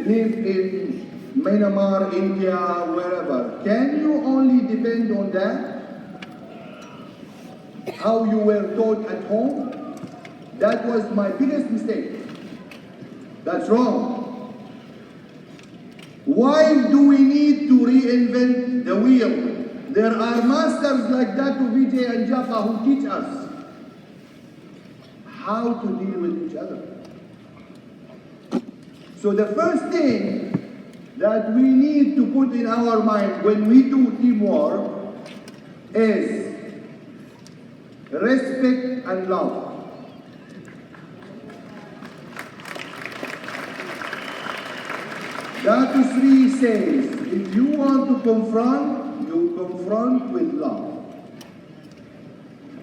live in Myanmar, India, wherever, can you only depend on that? How you were taught at home? That was my biggest mistake. That's wrong. Why do we need to reinvent the wheel? There are masters like Datu Vijay and Japa who teach us how to deal with each other. So the first thing that we need to put in our mind when we do teamwork is respect and love. Datu Sri says, if you want to confront, you confront with love.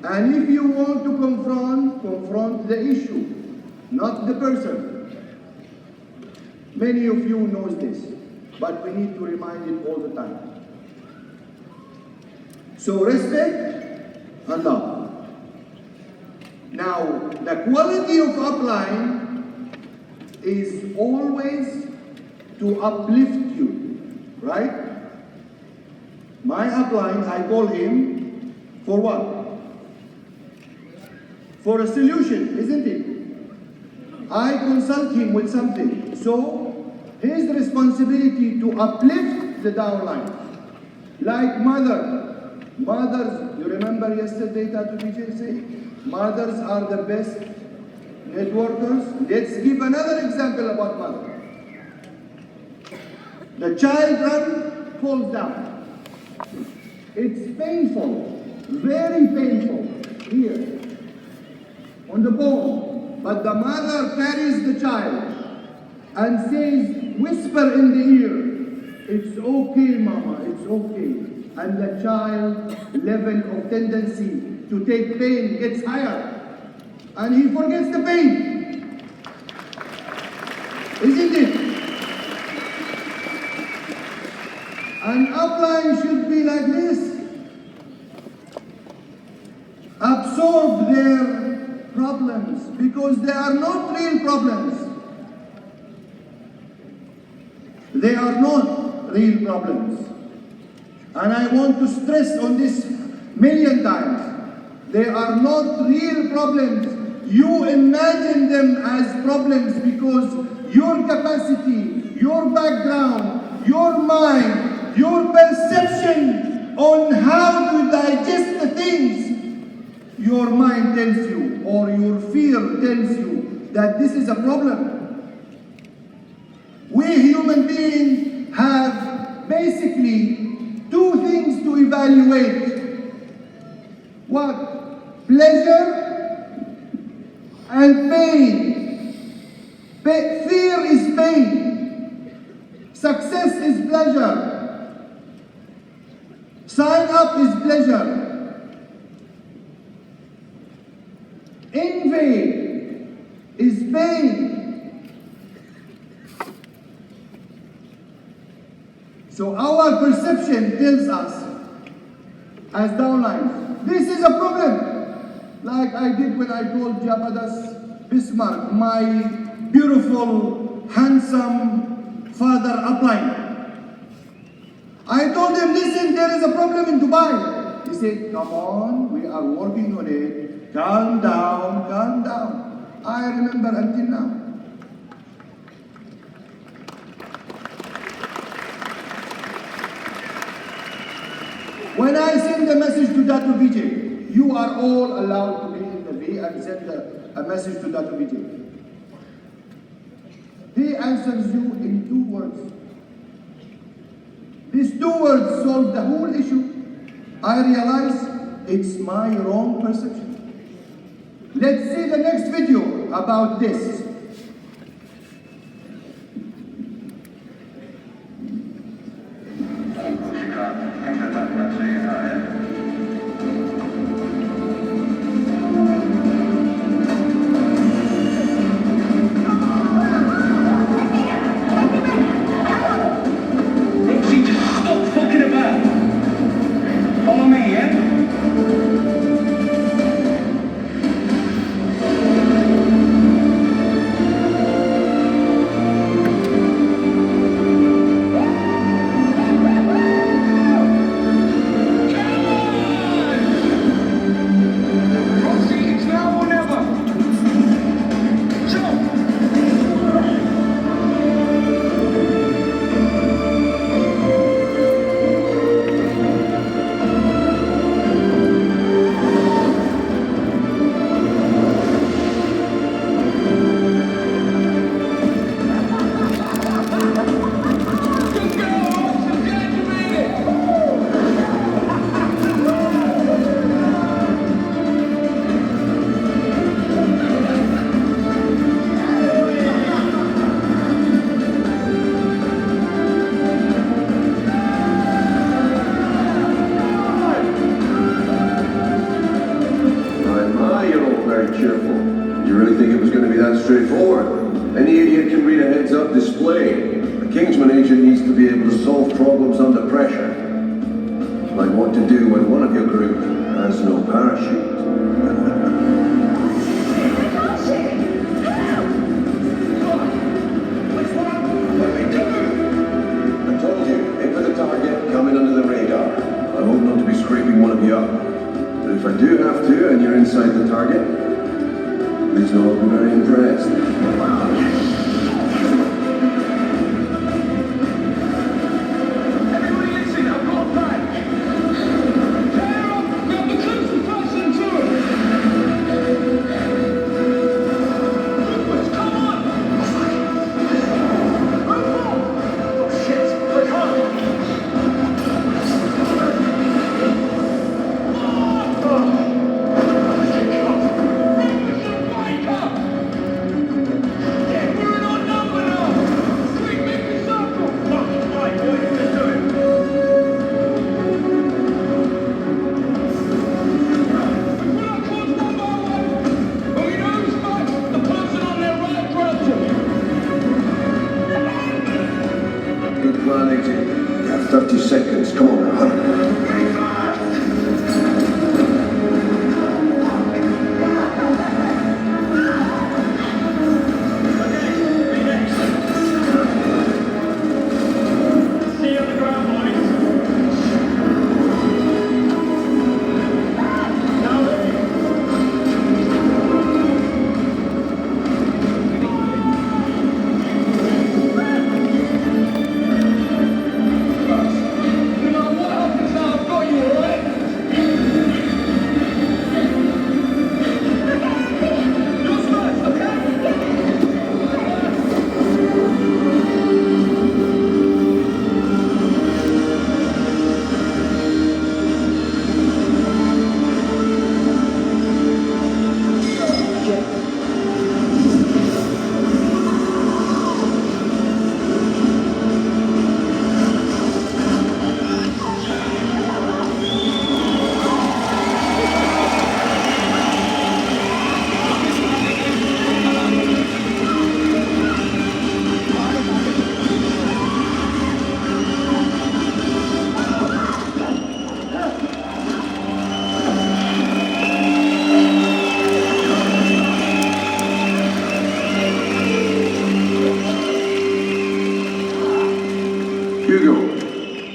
And if you want to confront the issue, not the person. Many of you knows this, but we need to remind it all the time. So respect and love. Now, the quality of upline is always to uplift you, right? My upline, I call him for what? For a solution, isn't it? I consult him with something. So, his responsibility to uplift the downline. Like mothers, you remember yesterday Tatu Vijay said, mothers are the best networkers. Let's give another example about mother. The child falls down. It's painful, very painful here on the bone. But the mother carries the child and says, whisper in the ear, it's okay, mama, it's okay. And the child level of tendency to take pain gets higher. And he forgets the pain. Isn't it? An upline should be like this. Absorb their problems because they are not real problems. They are not real problems. And I want to stress on this million times. They are not real problems. You imagine them as problems because your capacity, your background, your mind, your perception on how to digest the things, your mind tells you or your fear tells you that this is a problem. We human beings have basically two things to evaluate. What? Pleasure and pain. Fear is pain. Success is pleasure. Sign up is pleasure. Envy is pain. So our perception tells us as downlines, this is a problem. Like I did when I told Japadas Bismarck, my beautiful, handsome father upline. I told him, listen, there is a problem in Dubai. He said, come on, we are working on it. Calm down, calm down. I remember until now. When I send a message to Datu Vijay, you are all allowed to be in the V and send a message to Datu Vijay. He answers you in 2 words. These 2 words solve the whole issue. I realize it's my wrong perception. Let's see the next video about this. Kingsman agent needs to be able to solve problems under pressure. Like what to do when one of your group has no parachute. I told you, aim for the target, coming under the radar. I hope not to be scraping one of you up. But if I do have to, and you're inside the target, please know I'll be very impressed. You have 30 seconds. Come on now.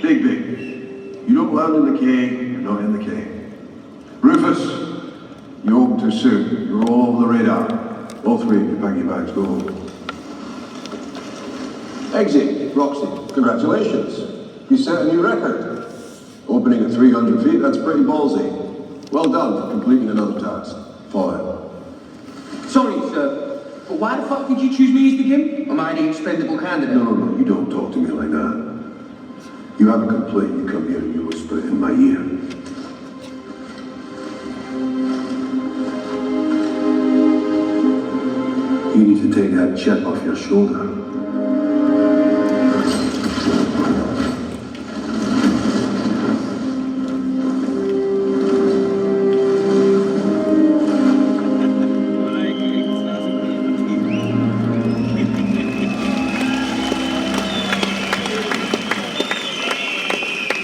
Big. You don't land in the K, you're not in the K. Rufus, you open too soon. You're all over the radar. All three of you, pack your bags, go home. Exit, Roxy, congratulations. You set a new record. Opening at 300 feet, that's pretty ballsy. Well done for completing another task. Fire. Sorry, sir, but why the fuck did you choose me as the GIM? Am I the expendable candidate? No, you don't talk to me like that. You have a complaint, you come here and you whisper it in my ear. You need to take that chip off your shoulder.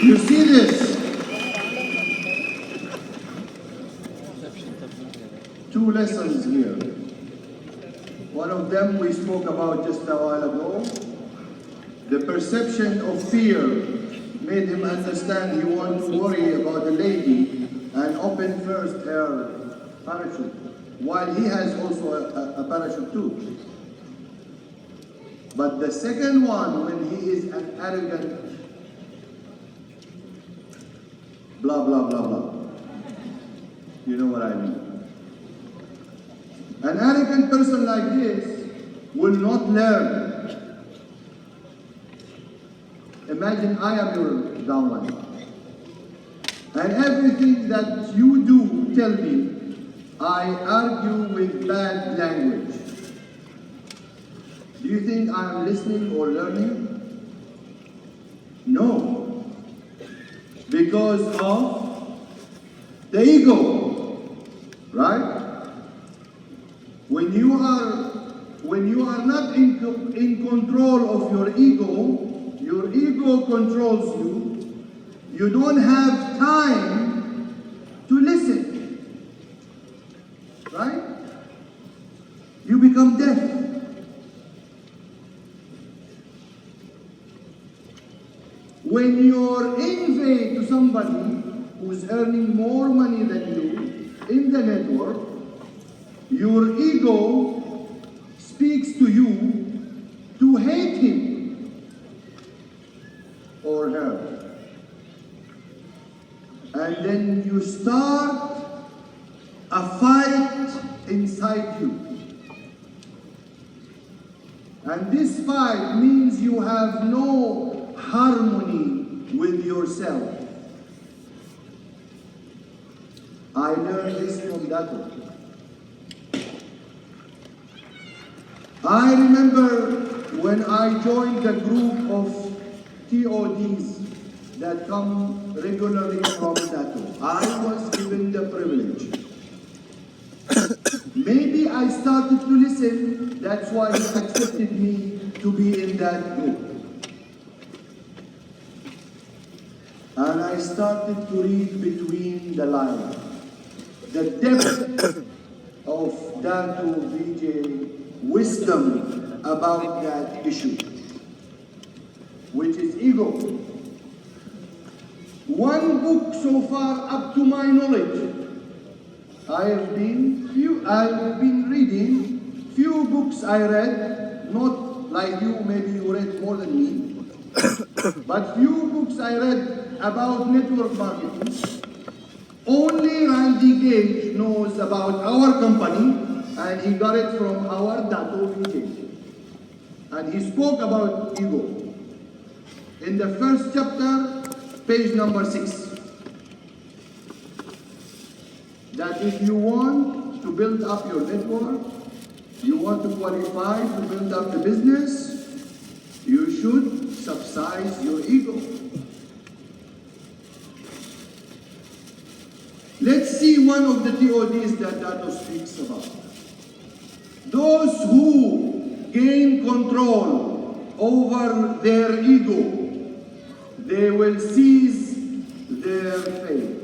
You see this? Two lessons here. One of them we spoke about just a while ago. The perception of fear made him understand he wanted to worry about the lady and open first her parachute, while he has also a parachute too. But the second one, when he is an arrogant blah, blah, blah, blah. You know what I mean. An arrogant person like this will not learn. Imagine I am your downline. And everything that you do, tell me, I argue with bad language. Do you think I am listening or learning? No. Because of the ego, right? When when you are not in control of your ego controls you, you don't have time to listen, right? You become deaf. When you're envy to somebody who's earning more money than you in the network, your ego speaks to you to hate him or her. And then you start a fight inside you. And this fight means you have no harmony with yourself. I learned this from Dato. I remember when I joined the group of TODs that come regularly from Dato. I was given the privilege. Maybe I started to listen, that's why he accepted me to be in that group. And I started to read between the lines. The depth of Dato VJ wisdom about that issue, which is ego. One book so far, up to my knowledge, I have been reading few books I read, not like you, maybe you read more than me, but few books I read about network marketing. Only Randy Gage knows about our company, and he got it from our Dato VJ. And he spoke about ego. In the first chapter, page number 6. That if you want to build up your network, you want to qualify to build up the business, you should subsidize your ego. Let's see one of the TODs that Dato speaks about. Those who gain control over their ego, they will seize their fate.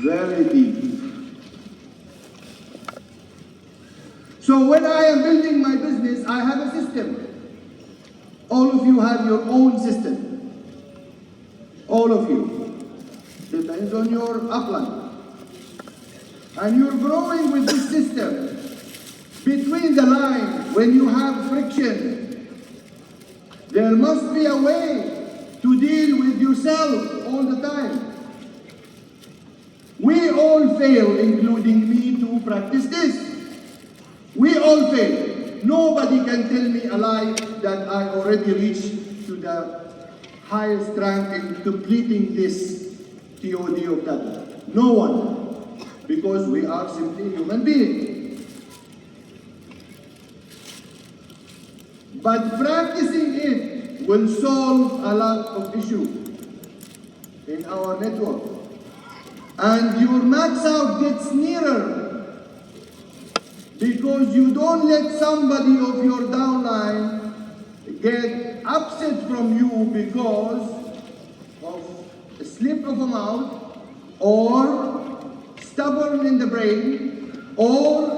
Very deep. So when I am building my business, I have a system. All of you have your own system. All of you. Depends on your upline. And you're growing with this system. Between the lines, when you have friction, there must be a way to deal with yourself all the time. We all fail, including me, to practice this. We all fail. Nobody can tell me a lie that I already reached to the highest rank in completing this TOD of Dato. No one. Because we are simply human beings. But practicing it will solve a lot of issues in our network. And your max out gets nearer because you don't let somebody of your downline get upset from you because of a slip of a mouth or stubborn in the brain or